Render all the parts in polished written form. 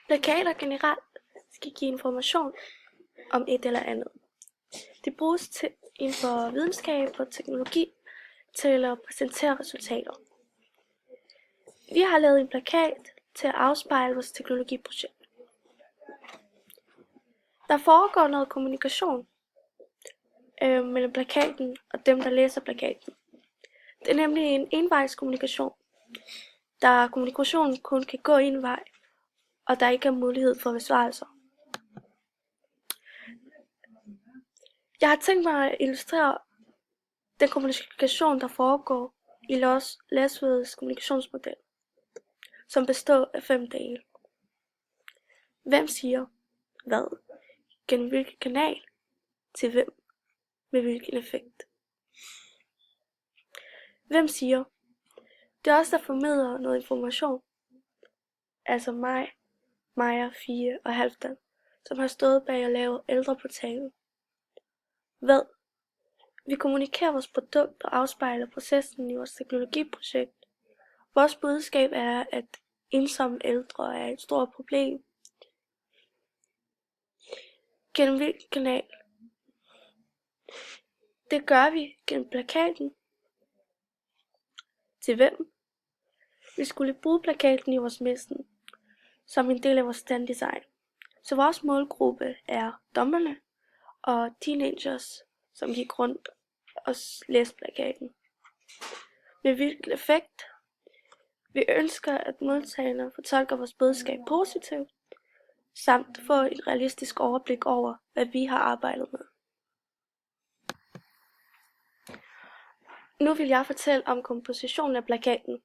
Plakater generelt skal give information om et eller andet. Det bruges inden for videnskab og teknologi til at præsentere resultater. Vi har lavet en plakat til at afspejle vores teknologiprojekt. Der foregår noget kommunikation mellem plakaten og dem, der læser plakaten. Det er nemlig en envejskommunikation, da kommunikationen kun kan gå en vej, og der ikke er mulighed for besvarelser. Jeg har tænkt mig at illustrere den kommunikation, der foregår i Lasweds kommunikationsmodel, som består af 5 dele. Hvem siger hvad? Gennem hvilken kanal? Til hvem? Med hvilken effekt? Hvem siger? Det er os, der formidler noget information. Altså mig, Maja, Fie og Halvdan, som har stået bag at lave ældreportalen. Hvad? Vi kommunikerer vores produkt og afspejler processen i vores teknologiprojekt. Vores budskab er, at ensomme ældre er et stort problem. Gennem hvilken kanal? Det gør vi gennem plakaten. Til hvem? Vi skulle bruge plakaten i vores messen som en del af vores standdesign. Så vores målgruppe er dommerne og teenagers, som gik rundt og læste plakaten. Med hvilken effekt? Vi ønsker, at modtagerne fortolker vores budskab positivt, samt få et realistisk overblik over, hvad vi har arbejdet med. Nu vil jeg fortælle om kompositionen af plakaten.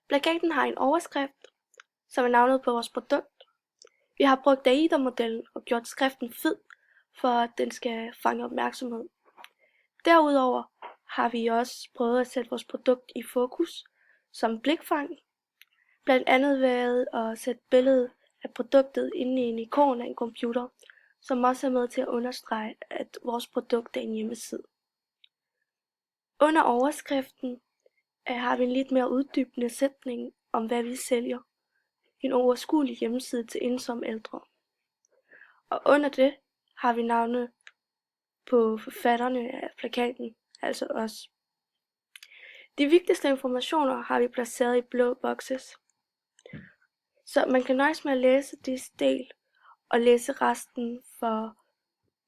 Plakaten har en overskrift, som er navnet på vores produkt. Vi har brugt AIDA-modellen og gjort skriften fed, for at den skal fange opmærksomhed. Derudover har vi også prøvet at sætte vores produkt i fokus som blikfang. Blandt andet ved at sætte billedet af produktet inde i en ikon af en computer, som også er med til at understrege, at vores produkt er en hjemmeside. Under overskriften har vi en lidt mere uddybende sætning om, hvad vi sælger. En overskuelig hjemmeside til ensomme ældre. Og under det har vi navne på forfatterne af plakaten, altså os. De vigtigste informationer har vi placeret i blå boxes, så man kan nøjes med at læse disse del og læse resten for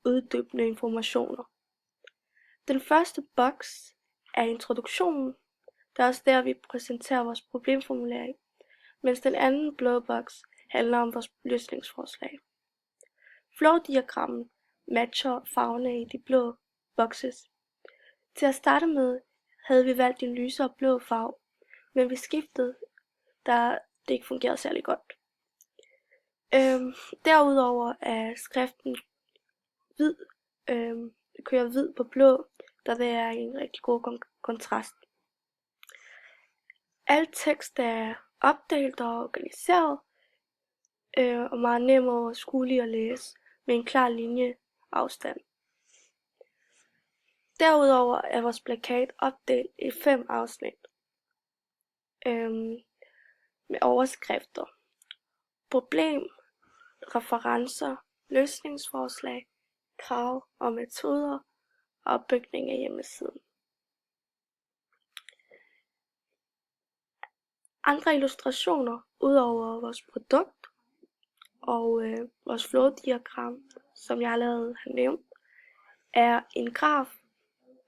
uddybende informationer. Den første boks er introduktionen, der er også der, vi præsenterer vores problemformulering, mens den anden blå boks handler om vores løsningsforslag. Flowdiagrammet matcher farverne i de blå boxes. Til at starte med havde vi valgt en lysere blå farve, men vi skiftede, da det ikke fungerede særlig godt. Derudover er skriften hvid, kører hvid på blå, der vil være en rigtig god kontrast. Al tekst er opdelt og organiseret, og meget nem og overskuelig at læse med en klar linje afstand. Derudover er vores plakat opdelt i 5 afsnit med overskrifter: problem, referencer, løsningsforslag, krav og metoder og opbygning af hjemmesiden. Andre illustrationer udover vores produkt og vores flowdiagram, som jeg allerede har nævnt, er en graf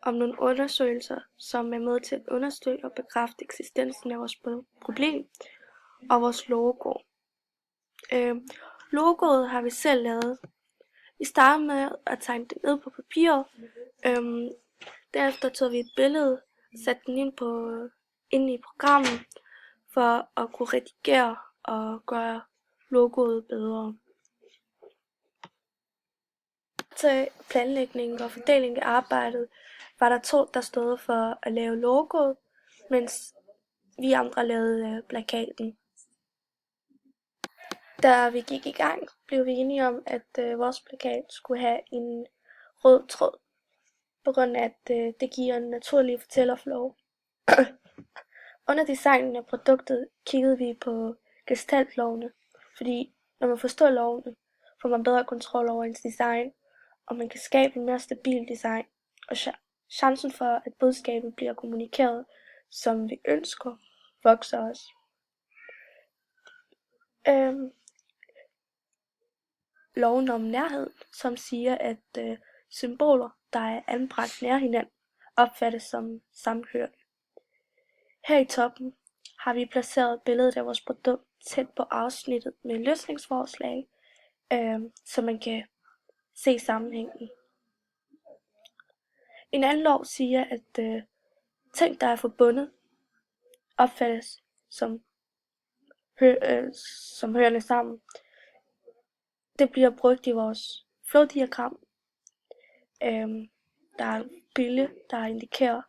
om nogle undersøgelser, som er med til at understøtte og bekræfte eksistensen af vores problem og vores logo. Logoet har vi selv lavet. Vi starter med at tegne det ned på papiret. Derefter tog vi et billede og satte den ind i programmet for at kunne redigere og gøre logoet bedre. Til planlægning og fordeling af arbejdet var der 2, der stod for at lave logoet, mens vi andre lavede plakaten. Da vi gik i gang, blev vi enige om, at vores plakat skulle have en rød tråd, på grund af at det giver en naturlig fortællerflow. Under designen af produktet kiggede vi på gestaltlovene, fordi når man forstår lovene, får man bedre kontrol over ens design, og man kan skabe en mere stabil design, og chancen for, at budskabet bliver kommunikeret, som vi ønsker, vokser også. Loven om nærhed, som siger, at symboler, der er anbragt nær hinanden, opfattes som sammenhørende. Her i toppen har vi placeret billedet af vores produkt tæt på afsnittet med løsningsforslag, så man kan se sammenhængen. En anden lov siger, at ting, der er forbundet, opfattes som hørende sammen. Det bliver brugt i vores flowdiagram. Der er en bille, der indikerer,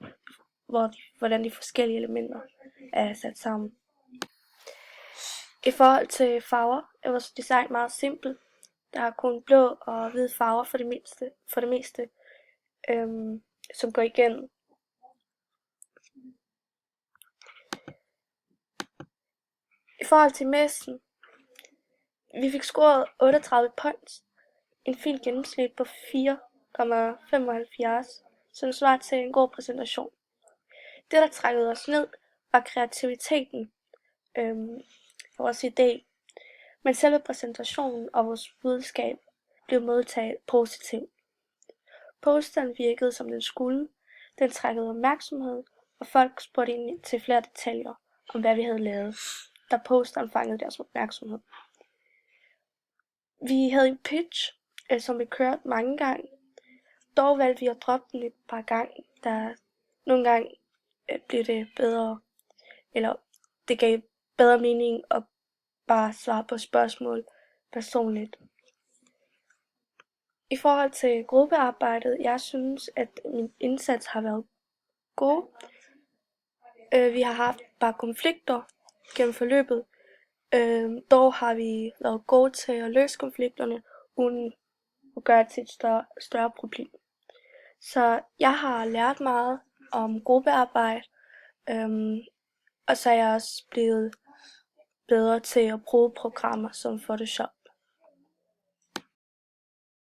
hvordan de forskellige elementer er sat sammen. I forhold til farver er vores design meget simpelt. Der er kun blå og hvide farver for det meste, som går igennem. I forhold til messen, vi fik scoret 38 points, en fin gennemsnit på 4,75, som svarer til en god præsentation. Det, der trækkede os ned, var kreativiteten, vores idé, men selve præsentationen og vores budskab blev modtaget positivt. Posteren virkede som den skulle, den trækkede opmærksomhed, og folk spurgte ind til flere detaljer om hvad vi havde lavet, da posteren fangede deres opmærksomhed. Vi havde en pitch, som vi kørte mange gange. Dog valgte vi at droppe den et par gange, da nogle gange blev det bedre, eller det gav bedre mening at bare svare på spørgsmål personligt. I forhold til gruppearbejdet, jeg synes, at min indsats har været god. Vi har haft bare konflikter gennem forløbet. Dog har vi været gode til at løse konflikterne, uden at gøre det til et større problem. Så jeg har lært meget om gruppearbejde, og så er jeg også blevet bedre til at bruge programmer som Photoshop.